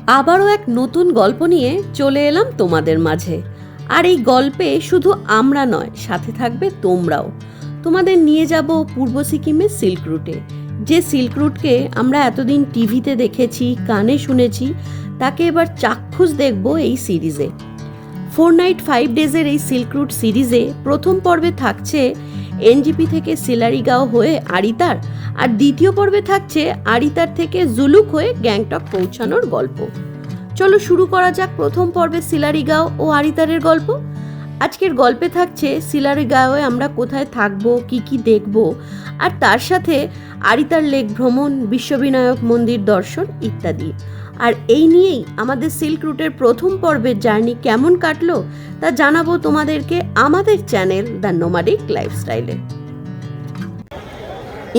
আবারও এক নতুন গল্প নিয়ে চলে এলাম তোমাদের মাঝে। আর এই গল্পে শুধু আমরা নয়, সাথে থাকবে তোমরাও। তোমাদের নিয়ে যাব পূর্ব সিকিমের সিল্ক রুটে। যে সিল্ক রুটকে আমরা এতদিন টিভিতে দেখেছি, কানে শুনেছি, তাকে এবার চাক্ষুষ দেখব এই সিরিজে। 4 নাইট 5 ডেজের এই সিল্ক রুট সিরিজে প্রথম পর্বে থাকছে এনজিপি থেকে সিলারিগাঁও হয়ে আরিতার, আর দ্বিতীয় পর্বে থাকছে আরিতার থেকে জুলুক হয়ে গ্যাংটক পৌঁছানোর গল্প। চলো শুরু করা যাক প্রথম পর্বে সিলারিগাঁও ও আরিতারের গল্প। আজকের গল্পে থাকছে সিলারিগাঁওয়ে আমরা কোথায় থাকব, কি কি দেখব, আর তার সাথে আরিতার লেক ভ্রমণ, বিশ্ববিনায়ক মন্দির দর্শন ইত্যাদি। আর এই নিয়েই আমাদের সিল্ক রুটের প্রথম পর্বের জার্নি কেমন কাটলো তা জানাবো তোমাদেরকে আমাদের চ্যানেল দ্য নোমাডিক লাইফস্টাইলে।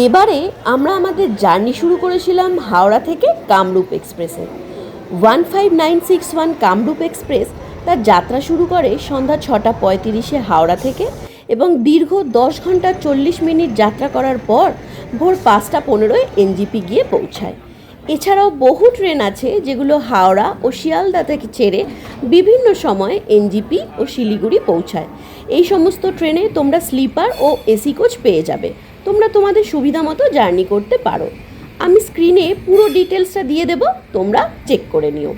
এবারে আমরা আমাদের জার্নি শুরু করেছিলাম হাওড়া থেকে কামরূপ এক্সপ্রেসে। 15961 কামরূপ এক্সপ্রেস তার যাত্রা শুরু করে সন্ধ্যা 6:35 হাওড়া থেকে এবং দীর্ঘ 10 ঘন্টা 40 মিনিট যাত্রা করার পর ভোর 5:15 এনজিপি গিয়ে পৌঁছায়। এছাড়াও বহু ট্রেন আছে যেগুলো হাওড়া ও শিয়ালদা থেকে ছেড়ে বিভিন্ন সময়ে এনজিপি ও শিলিগুড়ি পৌঁছায়। এই সমস্ত ট্রেনে তোমরা স্লিপার ও এসি কোচ পেয়ে যাবে। তোমরা তোমাদের সুবিধা মতো জার্নি করতে পারো। আমি স্ক্রিনে পুরো ডিটেলসটা দিয়ে দেব, তোমরা চেক করে নিও।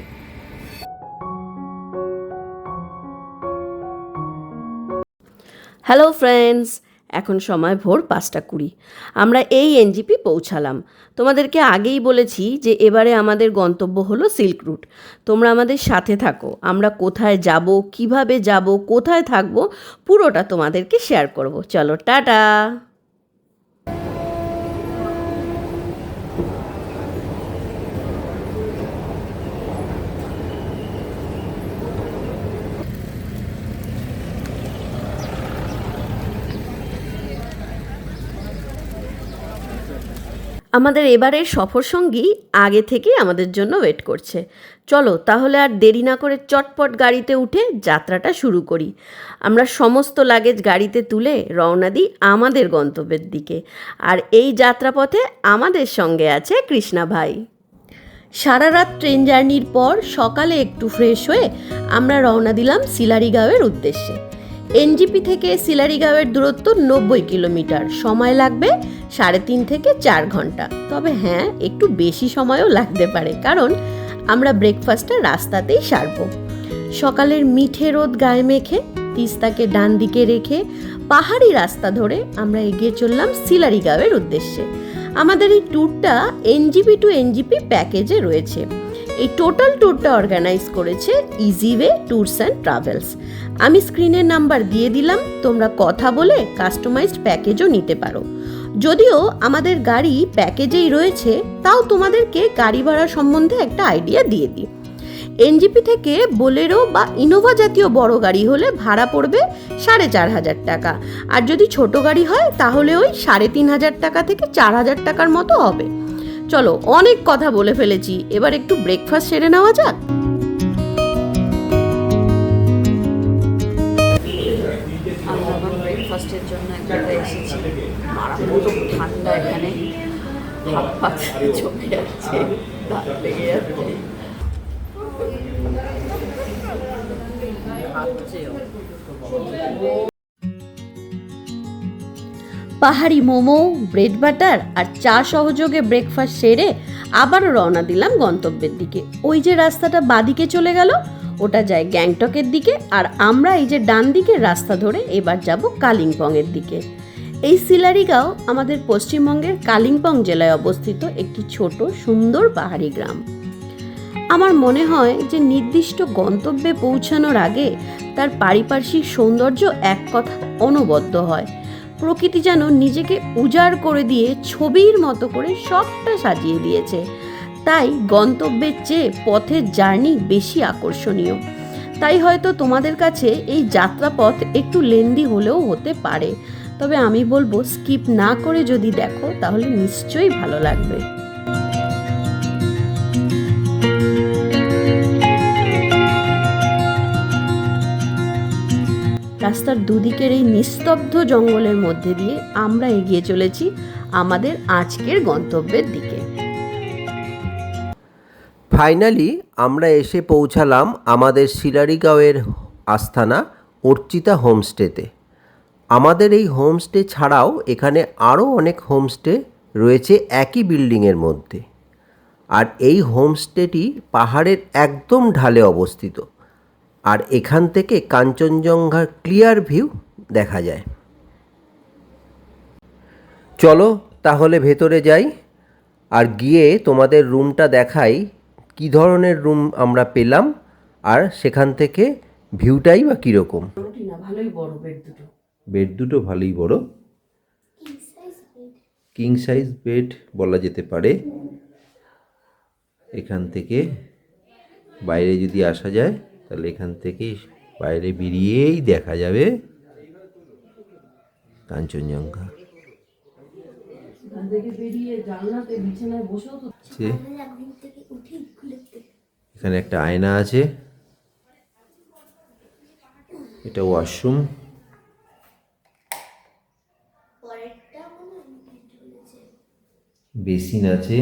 হ্যালো ফ্রেন্ডস, এখন সময় ভোর 5:20। আমরা এই এনজিপি পৌঁছালাম। তোমাদেরকে আগেই বলেছি যে এবারে আমাদের গন্তব্য হলো সিল্ক রুট। তোমরা আমাদের সাথে থাকো। আমরা কোথায় যাব, কিভাবে যাব, কোথায় থাকবো, পুরোটা তোমাদেরকে শেয়ার করব। চলো টাটা। আমাদের এবারের সফরসঙ্গী আগে থেকেই আমাদের জন্য ওয়েট করছে। চলো তাহলে আর দেরি না করে চটপট গাড়িতে উঠে যাত্রাটা শুরু করি। আমরা সমস্ত লাগেজ গাড়িতে তুলে রওনা দিই আমাদের গন্তব্যের দিকে। আর এই যাত্রাপথে আমাদের সঙ্গে আছে কৃষ্ণা ভাই। সারা রাত ট্রেন জার্নির পর সকালে একটু ফ্রেশ হয়ে আমরা রওনা দিলাম সিলারিগাঁওয়ের উদ্দেশ্যে। এনজিপি থেকে সিলারিগাঁওয়ের দূরত্ব 90 কিলোমিটার। সময় লাগবে 3.5 থেকে 4 ঘন্টা। তবে হ্যাঁ, একটু বেশি সময়ও লাগতে পারে, কারণ আমরা ব্রেকফাস্টটা রাস্তাতেই সারব। সকালের মিঠে রোদ গায়ে মেখে তিস্তাকে ডান দিকে রেখে পাহাড়ি রাস্তা ধরে আমরা এগিয়ে চললাম সিলারিগাঁওয়ের উদ্দেশ্যে। আমাদের এই ট্যুরটা এনজিপি টু এনজিপি প্যাকেজে রয়েছে। এই টোটাল ট্যুরটা অর্গানাইজ করেছে ইজিওয়ে ট্যুরস অ্যান্ড ট্রাভেলস। আমি স্ক্রিনের নাম্বার দিয়ে দিলাম, তোমরা কথা বলে কাস্টমাইজড প্যাকেজও নিতে পারো। যদিও আমাদের গাড়ি প্যাকেজেই রয়েছে, তাও তোমাদেরকে গাড়ি ভাড়া সম্বন্ধে একটা আইডিয়া দিয়ে দিই। এনজিপি থেকে বোলেরো বা ইনোভা জাতীয় বড় গাড়ি হলে ভাড়া পড়বে 4,500 টাকা, আর যদি ছোট গাড়ি হয় তাহলে ওই 3,500 টাকা থেকে 4,000 টাকার মতো হবে। চলো, অনেক কথা বলে ফেলেছি, এবার একটু ব্রেকফাস্ট সেরে নেওয়া যাক। আমরা এখন ব্রেকফাস্টের জন্য এক জায়গায় এসেছি। মারাত্মক ঠান্ডা, এখানে হাত পা চলে যাচ্ছে, দাঁত লেগে যাচ্ছে। পাহাড়ি মোমো, ব্রেড বাটার আর চা সহযোগে ব্রেকফাস্ট সেরে আবারও রওনা দিলাম গন্তব্যের দিকে। ওই যে রাস্তাটা বাদিকে চলে গেল, ওটা যায় গ্যাংটকের দিকে, আর আমরা এই যে ডান দিকের রাস্তা ধরে এবার যাব কালিম্পংয়ের দিকে। এই সিলারিগাঁও আমাদের পশ্চিমবঙ্গের কালিম্পং জেলায় অবস্থিত একটি ছোট সুন্দর পাহাড়ি গ্রাম। আমার মনে হয় যে নির্দিষ্ট গন্তব্যে পৌঁছানোর আগে তার পারিপার্শ্বিক সৌন্দর্য এক কথা অনবদ্য হয়। প্রকৃতি যেন নিজেকে উজাড় করে দিয়ে ছবির মতো করে সবটা সাজিয়ে দিয়েছে। তাই গন্তব্যের চেয়ে পথের জার্নি বেশি আকর্ষণীয়। তাই হয়তো তোমাদের কাছে এই যাত্রাপথ একটু লেন্দি হলেও হতে পারে, তবে আমি বলবো স্কিপ না করে যদি দেখো তাহলে নিশ্চয়ই ভালো লাগবে। রাস্তার দুদিকের এই নিস্তব্ধ জঙ্গলের মধ্যে দিয়ে আমরা এগিয়ে চলেছি আমাদের আজকের গন্তব্যের দিকে। ফাইনালি আমরা এসে পৌঁছালাম আমাদের শিলারিগাঁওয়ের আস্থানা অর্চিতা হোমস্টেতে। আমাদের এই হোমস্টে ছাড়াও এখানে আরও অনেক হোমস্টে রয়েছে একই বিল্ডিংয়ের মধ্যে। আর এই হোমস্টেটি পাহাড়ের একদম ঢালে অবস্থিত, আর এখান থেকে কাঞ্চনজঙ্ঘার ক্লিয়ার ভিউ দেখা যায়। চলো তাহলে ভেতরে যাই, আর গিয়ে তোমাদের রুমটা দেখাই কী ধরনের রুম আমরা পেলাম, আর সেখান থেকে ভিউটাই বা কীরকম। ভালোই বড় বেড দুটো। বেড দুটো ভালোই বড়, কিং সাইজ বেড বলা যেতে পারে। এখান থেকে বাইরে যদি আসা যায় তাহলে এখান থেকে বাইরে বেরিয়েই দেখা যাবে কাঞ্চনজঙ্ঘা। এখানে একটা আয়না আছে, এটা ওয়াশরুম। বেসিন আছে,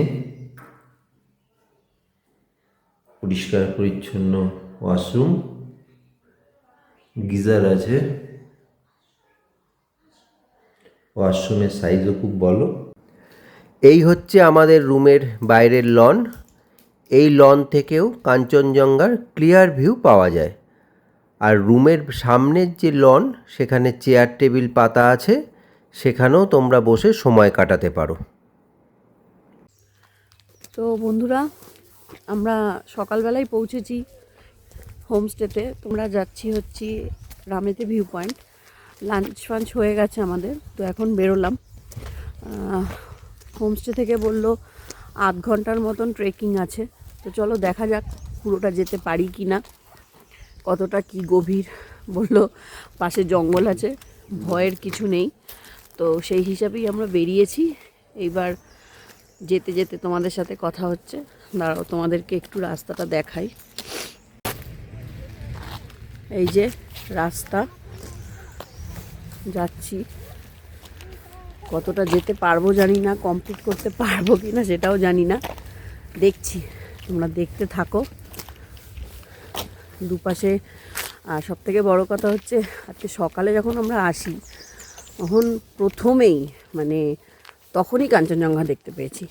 পরিষ্কার পরিচ্ছন্ন ওয়াশরুম, গিজার আছে। ওয়াশরুমের সাইজও খুব বড়। এই হচ্ছে আমাদের রুমের বাইরের লন। এই লন থেকেও কাঞ্চনজঙ্ঘার ক্লিয়ার ভিউ পাওয়া যায়। আর রুমের সামনের যে লন, সেখানে চেয়ার টেবিল পাতা আছে, সেখানেও তোমরা বসে সময় কাটাতে পারো। তো বন্ধুরা, আমরা সকালবেলায় পৌঁছেছি হোমস্টেতে। তোমরা যাচ্ছি হচ্ছি রামেতে ভিউ পয়েন্ট। লাঞ্চ ফাঞ্চ হয়ে গেছে আমাদের, তো এখন বেরোলাম। হোমস্টে থেকে বললো 8 ঘন্টার মতন ট্রেকিং আছে। তো চলো দেখা যাক পুরোটা যেতে পারি কি না, কতটা কি গভীর। বললো পাশে জঙ্গল আছে, ভয়ের কিছু নেই। তো সেই হিসাবেই আমরা বেরিয়েছি। এইবার যেতে যেতে তোমাদের সাথে কথা হচ্ছে। দাঁড়াও তোমাদেরকে একটু রাস্তাটা দেখাই। এই যে রাস্তা, যাচ্ছি। কতটা যেতে পারবো জানি না, কমপ্লিট করতে পারবো কি না সেটাও জানি না, দেখছি। তোমরা দেখতে থাকো। দুপাশে সব থেকে বড়ো কথা হচ্ছে, আজকে সকালে যখন আমরা আসি তখন প্রথমেই তখনই কাঞ্চনজঙ্ঘা দেখতে পেয়েছি।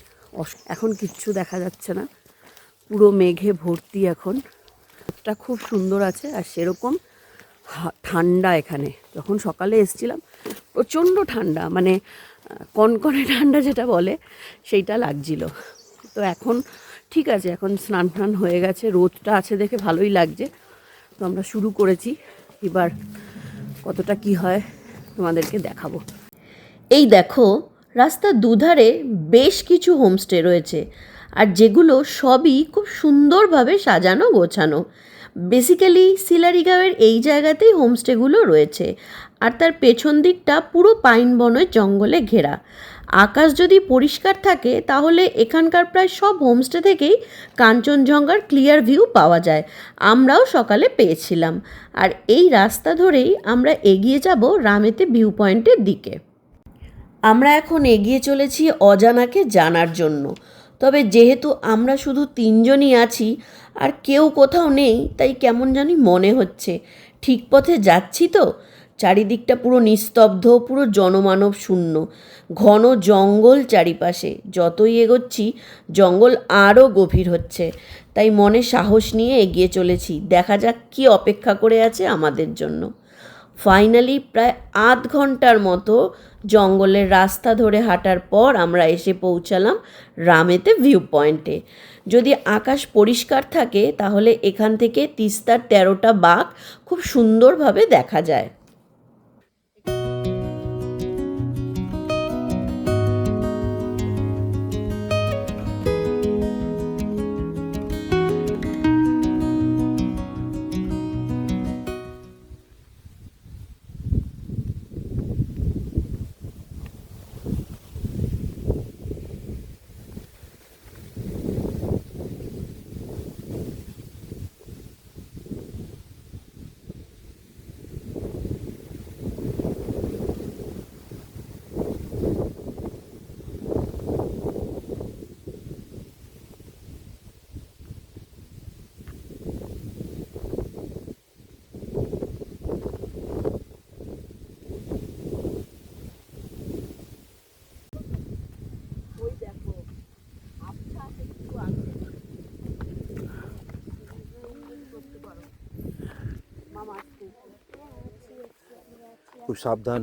এখন কিচ্ছু দেখা যাচ্ছে না, পুরো মেঘে ভর্তি। এখন এটা খুব সুন্দর আছে, আর সেরকম ঠান্ডা। এখানে যখন সকালে এসেছিলাম প্রচণ্ড ঠান্ডা, কনকনে ঠান্ডা যেটা বলে সেইটা লাগছিল। তো এখন ঠিক আছে, এখন স্নান টান হয়ে গেছে, রোদটা আছে দেখে ভালোই লাগছে। তো আমরা শুরু করেছি, এবার কতটা কি হয় তোমাদেরকে দেখাবো। এই দেখো, রাস্তার দুধারে বেশ কিছু হোমস্টে রয়েছে, আর যেগুলো সবই খুব সুন্দরভাবে সাজানো গোছানো। বেসিক্যালি শিলারিগাঁওয়ের এই জায়গাতেই হোমস্টেগুলো রয়েছে, আর তার পেছন দিকটা পুরো পাইন বনের জঙ্গলে ঘেরা। আকাশ যদি পরিষ্কার থাকে তাহলে এখানকার প্রায় সব হোমস্টে থেকেই কাঞ্চনজঙ্ঘার ক্লিয়ার ভিউ পাওয়া যায়। আমরাও সকালে পেয়েছিলাম। আর এই রাস্তা ধরেই আমরা এগিয়ে যাব রামেতে ভিউ পয়েন্টের দিকে। আমরা এখন এগিয়ে চলেছি অজানাকে জানার জন্য। তবে যেহেতু আমরা শুধু 3 জনই আছি আর কেউ কোথাও নেই, তাই কেমন জানি মনে হচ্ছে ঠিক পথে যাচ্ছি। তো চারিদিকটা পুরো নিস্তব্ধ, পুরো জনমানব শূন্য, ঘন জঙ্গল চারিপাশে। যতই এগোচ্ছি জঙ্গল আরও গভীর হচ্ছে, তাই মনে সাহস নিয়ে এগিয়ে চলেছি। দেখা যাক কী অপেক্ষা করে আছে আমাদের জন্য। ফাইনালি প্রায় 8 ঘন্টার মতো জঙ্গলের রাস্তা ধরে হাঁটার পর আমরা এসে পৌঁছালাম রামেতে ভিউ পয়েন্টে। যদি আকাশ পরিষ্কার থাকে তাহলে এখান থেকে তিস্তার 13টা বাঁক খুব সুন্দরভাবে দেখা যায়। খুব সাবধান।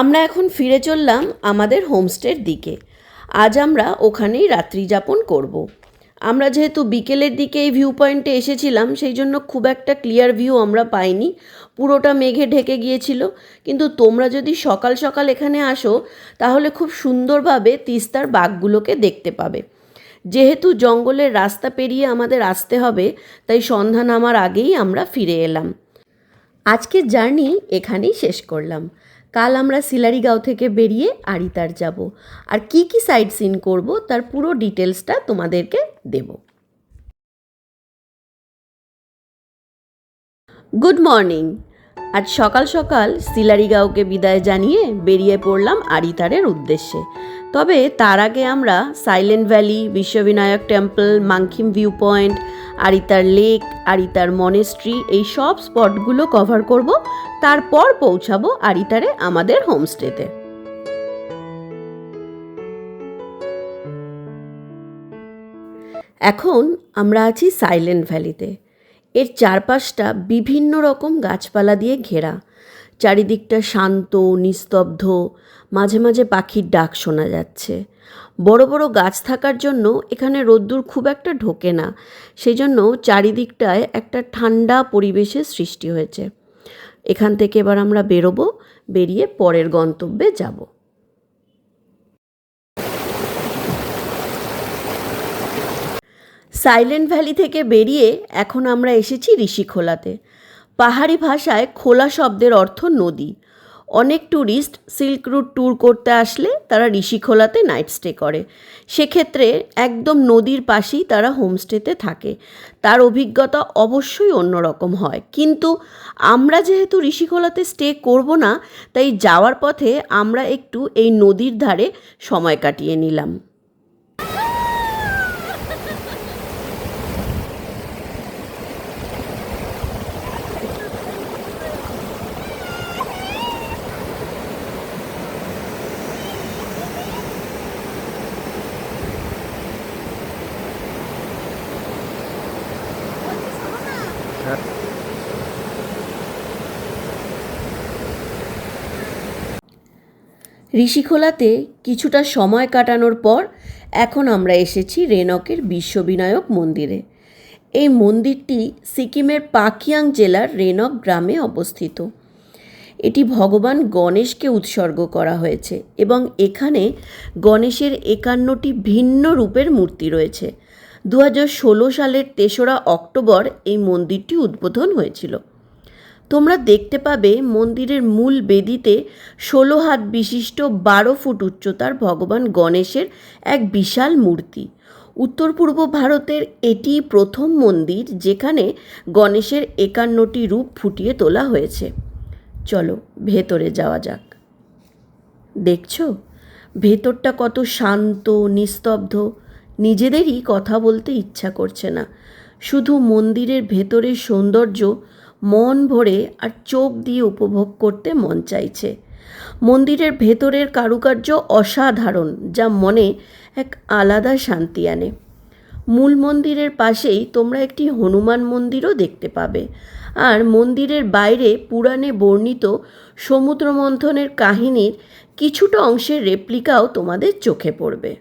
আমরা এখন ফিরে চললাম আমাদের হোমস্টের দিকে। আজ আমরা ওখানেই রাত্রি যাপন করব। আমরা যেহেতু বিকেলের দিকে এই ভিউ পয়েন্টে এসেছিলাম, সেই জন্য খুব একটা ক্লিয়ার ভিউ আমরা পাইনি, পুরোটা মেঘে ঢেকে গিয়েছিল। কিন্তু তোমরা যদি সকাল সকাল এখানে আসো তাহলে খুব সুন্দরভাবে তিস্তার বাঘগুলোকে দেখতে পাবে। যেহেতু জঙ্গলের রাস্তা পেরিয়ে আমাদের আসতে হবে, তাই সন্ধ্যা নামার আগেই আমরা ফিরে এলাম। আজকের জার্নি এখানেই শেষ করলাম। কাল আমরা সিলারিগাঁও থেকে বেরিয়ে আড়িতার যাব, আর কি কি সাইট সিন করব তার পুরো ডিটেলসটা তোমাদেরকে দেব। Good morning. আজ সকাল সকাল সিলারিগাঁওকে বিদায় জানিয়ে বেরিয়ে পড়লাম আড়িতারের উদ্দেশ্যে। তবে তার আগে আমরা silent valley, Vishwavinayak temple, Mangkhim view point, Aritar lake, Aritar monastery, এই সব স্পটগুলো কভার করব। তারপর পৌঁছাবো আড়িতারে আমাদের হোমস্টেতে। এখন আমরা আছি সাইলেন্ট ভ্যালিতে। এর চারপাশটা বিভিন্ন রকম গাছপালা দিয়ে ঘেরা। চারিদিকটা শান্ত, নিস্তব্ধ, মাঝে মাঝে পাখির ডাক শোনা যাচ্ছে। বড় বড় গাছ থাকার জন্য এখানে রোদ্দুর খুব একটা ঢোকে না, সেই জন্য চারিদিকটায় একটা ঠান্ডা পরিবেশের সৃষ্টি হয়েছে। এখান থেকে এবার আমরা বেরোবো, বেরিয়ে পরের গন্তব্যে যাব। সাইলেন্ট ভ্যালি থেকে বেরিয়ে এখন আমরা এসেছি ঋষিখোলাতে। পাহাড়ি ভাষায় খোলা শব্দের অর্থ নদী। অনেক ট্যুরিস্ট সিল্ক রুট ট্যুর করতে আসলে তারা ঋষিখোলাতে নাইট স্টে করে। সেক্ষেত্রে একদম নদীর পাশেই তারা হোমস্টেতে থাকে। তার অভিজ্ঞতা অবশ্যই অন্যরকম হয়। কিন্তু আমরা যেহেতু ঋষিখোলাতে স্টে করব না, তাই যাওয়ার পথে আমরা একটু এই নদীর ধারে সময় কাটিয়ে নিলাম। ঋষিখোলাতে কিছুটা সময় কাটানোর পর এখন আমরা এসেছি রেনকের বিশ্ববিনায়ক মন্দিরে। এই মন্দিরটি সিকিমের পাকিয়াং জেলার রেনক গ্রামে অবস্থিত। এটি ভগবান গণেশকে উৎসর্গ করা হয়েছে এবং এখানে গণেশের 51টি ভিন্ন রূপের মূর্তি রয়েছে। 2016 সালের 3রা অক্টোবর এই মন্দিরটি উদ্বোধন হয়েছিল। তোমরা দেখতে পাবে মন্দিরের মূল বেদিতে 16 হাত বিশিষ্ট 12 ফুট উচ্চতার ভগবান গণেশের এক বিশাল মূর্তি। উত্তর পূর্ব ভারতের এটি প্রথম মন্দির যেখানে গণেশের 51টি রূপ ফুটিয়ে তোলা হয়েছে। চলো ভেতরে যাওয়া যাক। দেখছো ভেতরটা কত শান্ত, নিস্তব্ধ। নিজেদেরই কথা বলতে ইচ্ছা করছে না। শুধু মন্দিরের ভেতরের সৌন্দর্য মন ভরে আর চোখ দিয়ে উপভোগ করতে মন চাইছে। মন্দিরের ভেতরের কারুকার্য অসাধারণ, যা মনে এক আলাদা শান্তি আনে। মূল মন্দিরের পাশেই তোমরা একটি হনুমান মন্দিরও দেখতে পাবে। আর মন্দিরের বাইরে পুরাণে বর্ণিত সমুদ্র মন্থনের কাহিনীর কিছুটা অংশের রেপ্লিকাও তোমাদের চোখে পড়বে।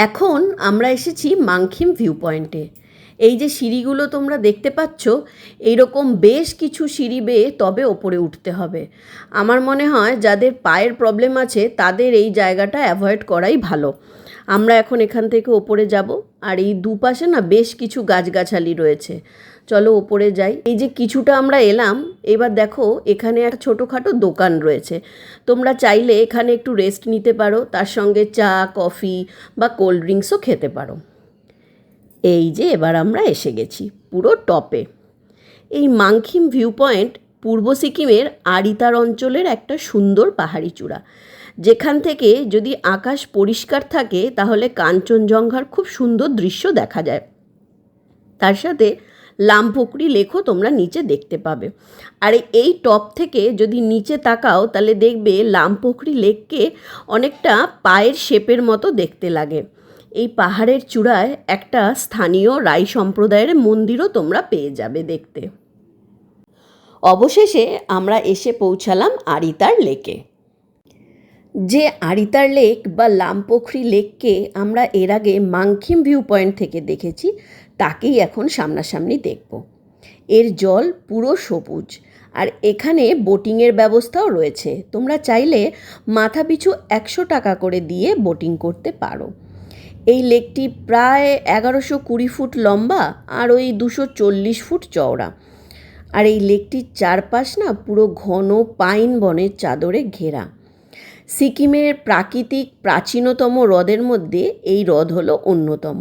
এখন আমরা এসেছি মাংখিম ভিউ পয়েন্টে। এই যে সিঁড়িগুলো তোমরা দেখতে পাচ্ছ, এইরকম বেশ কিছু সিঁড়ি বেয়ে তবে ওপরে উঠতে হবে। আমার মনে হয় যাদের পায়ের প্রবলেম আছে তাদের এই জায়গাটা অ্যাভয়েড করাই ভালো। আমরা এখন এখান থেকে ওপরে যাব, আর এই দুপাশে না বেশ কিছু গাছগাছালি রয়েছে। চলো ওপরে যাই। এই যে কিছুটা আমরা এলাম, এবার দেখো এখানে একটা ছোটোখাটো দোকান রয়েছে। তোমরা চাইলে এখানে একটু রেস্ট নিতে পারো, তার সঙ্গে চা, কফি বা কোল্ড ড্রিঙ্কসও খেতে পারো। এই যে এবার আমরা এসে গেছি পুরো টপে। এই মাংখিম ভিউ পয়েন্ট পূর্ব সিকিমের আরিতার অঞ্চলের একটা সুন্দর পাহাড়ি চূড়া, যেখান থেকে যদি আকাশ পরিষ্কার থাকে তাহলে কাঞ্চনজঙ্ঘার খুব সুন্দর দৃশ্য দেখা যায়। তার সাথে লামপোকরি লেকও তোমরা নিচে দেখতে পাবে। আর এই টপ থেকে যদি নিচে তাকাও তাহলে দেখবে লামপোকরি লেককে অনেকটা পায়ের শেপের মতো দেখতে লাগে। এই পাহাড়ের চূড়ায় একটা স্থানীয় রাই সম্প্রদায়ের মন্দিরও তোমরা পেয়ে যাবে দেখতে। অবশেষে আমরা এসে পৌঁছালাম আরিতার লেকে। যে আরিতার লেক বা লামপোখরি লেককে আমরা এর আগে মাংখিম ভিউ পয়েন্ট থেকে দেখেছি, তাকেই এখন সামনাসামনি দেখব। এর জল পুরো সবুজ, আর এখানে বোটিংয়ের ব্যবস্থাও রয়েছে। তোমরা চাইলে মাথাপিছু 100 টাকা করে দিয়ে বোটিং করতে পারো। এই লেকটি প্রায় 1120 ফুট লম্বা আর ওই 240 ফুট চওড়া। আর এই লেকটির চারপাশ না পুরো ঘন পাইন বনের চাদরে ঘেরা। সিকিমের প্রাকৃতিক প্রাচীনতম হ্রদের মধ্যে এই হ্রদ হলো অন্যতম।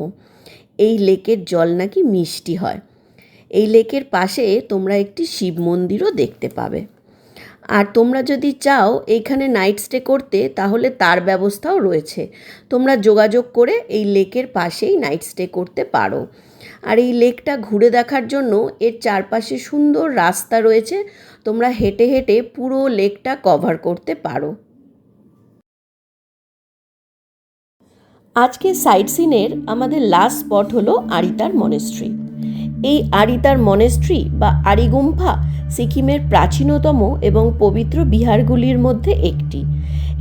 এই লেকের জল নাকি মিষ্টি হয়। এই লেকের পাশে তোমরা একটি শিব মন্দিরও দেখতে পাবে। আর তোমরা যদি চাও এইখানে নাইট স্টে করতে, তাহলে তার ব্যবস্থাও রয়েছে। তোমরা যোগাযোগ করে এই লেকের পাশেই নাইট স্টে করতে পারো। আর এই লেকটা ঘুরে দেখার জন্য এর চারপাশে সুন্দর রাস্তা রয়েছে। তোমরা হেঁটে হেঁটে পুরো লেকটা কভার করতে পারো। আজকে সাইট সিনের আমাদের লাস্ট স্পট হলো আরিতার মনেস্ট্রি। এই আরিতার মনেস্ট্রি বা আরিগুম্ফা সিকিমের প্রাচীনতম এবং পবিত্র বিহারগুলির মধ্যে একটি।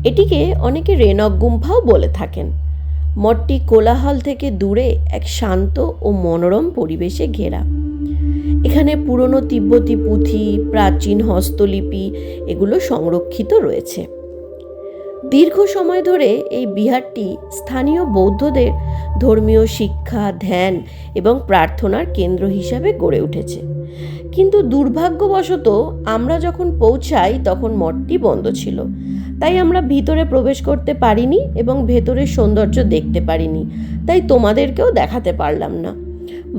এটিকে অনেকে রেনক গুম্ফাও বলে থাকেন। মঠটি কোলাহল থেকে দূরে এক শান্ত ও মনোরম পরিবেশে ঘেরা। এখানে পুরনো তিব্বতী পুঁথি, প্রাচীন হস্তলিপি এগুলো সংরক্ষিত রয়েছে। দীর্ঘ সময় ধরে এই বিহারটি স্থানীয় বৌদ্ধদের ধর্মীয় শিক্ষা, ধ্যান এবং প্রার্থনার কেন্দ্র হিসাবে গড়ে উঠেছে। কিন্তু দুর্ভাগ্যবশত আমরা যখন পৌঁছাই তখন মঠটি বন্ধ ছিল, তাই আমরা ভিতরে প্রবেশ করতে পারিনি এবং ভেতরের সৌন্দর্য দেখতে পারিনি, তাই তোমাদেরকেও দেখাতে পারলাম না।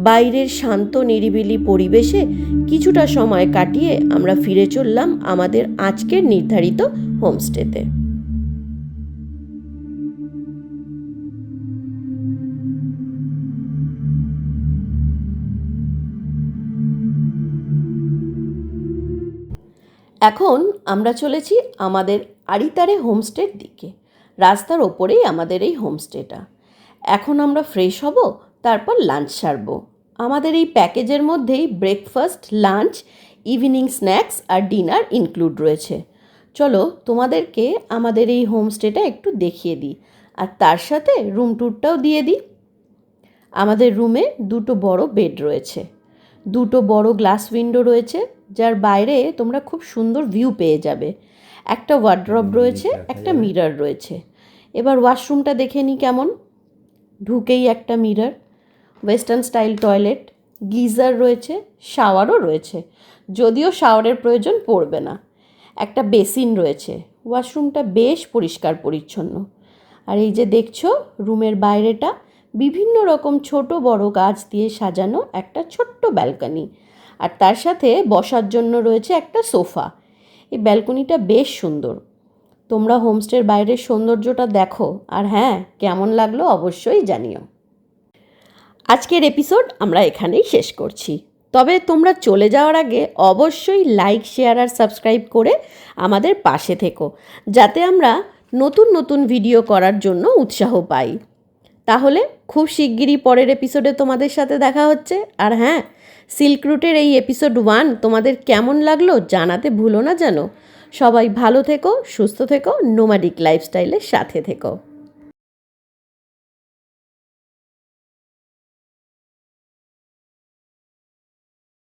বাইরের শান্ত নিরিবিলি পরিবেশে কিছুটা সময় কাটিয়ে আমরা ফিরে চললাম আমাদের আজকের নির্ধারিত হোমস্টেতে। এখন আমরা চলেছি আমাদের আরিতারে হোমস্টের দিকে। রাস্তার ওপরেই আমাদের এই হোমস্টেটা। এখন আমরা ফ্রেশ হব, তারপর লাঞ্চ সারবো। আমাদের এই প্যাকেজের মধ্যেই ব্রেকফাস্ট, লাঞ্চ, ইভিনিং স্ন্যাক্স আর ডিনার ইনক্লুড রয়েছে। চলো তোমাদেরকে আমাদের এই হোমস্টেটা একটু দেখিয়ে দিই, আর তার সাথে রুম ট্যুরটাও দিয়ে দিই। আমাদের রুমে 2টো বড় বেড রয়েছে, 2টো বড় গ্লাস উইন্ডো রয়েছে, যার বাইরে তোমরা খুব সুন্দর ভিউ পেয়ে যাবে। একটা ওয়ার্ড্রব রয়েছে, একটা মিরর রয়েছে। এবার ওয়াশরুমটা দেখে নিই কেমন। ঢুকেই একটা mirror, western style toilet, geyser রয়েছে, শাওয়ারও রয়েছে, যদিও শাওয়ারের প্রয়োজন পড়বে না। একটা বেসিন রয়েছে। ওয়াশরুমটা বেশ পরিষ্কার পরিচ্ছন্ন। আর এই যে দেখছো রুমের বাইরেটা বিভিন্ন রকম ছোট বড় গাছ দিয়ে সাজানো একটা ছোট্ট ব্যালকনি, আর তার সাথে বসার জন্য রয়েছে একটা সোফা। এই ব্যালকনিটা বেশ সুন্দর। তোমরা হোমস্টের বাইরের সৌন্দর্যটা দেখো, আর হ্যাঁ, কেমন লাগলো অবশ্যই জানিও। আজকের এপিসোড আমরা এখানেই শেষ করছি। তবে তোমরা চলে যাওয়ার আগে অবশ্যই লাইক, শেয়ার আর সাবস্ক্রাইব করে আমাদের পাশে থেকো, যাতে আমরা নতুন নতুন ভিডিও করার জন্য উৎসাহ পাই। তাহলে খুব শিগগিরই পরের এপিসোডে তোমাদের সাথে দেখা হচ্ছে। আর হ্যাঁ, সিল্ক রুটের এই এপিসোড 1 তোমাদের কেমন লাগলো জানাতে ভুলো না যেন। সবাই ভালো থেকো, সুস্থ থেকো, নোম্যাডিক লাইফস্টাইলের সাথে থেকো।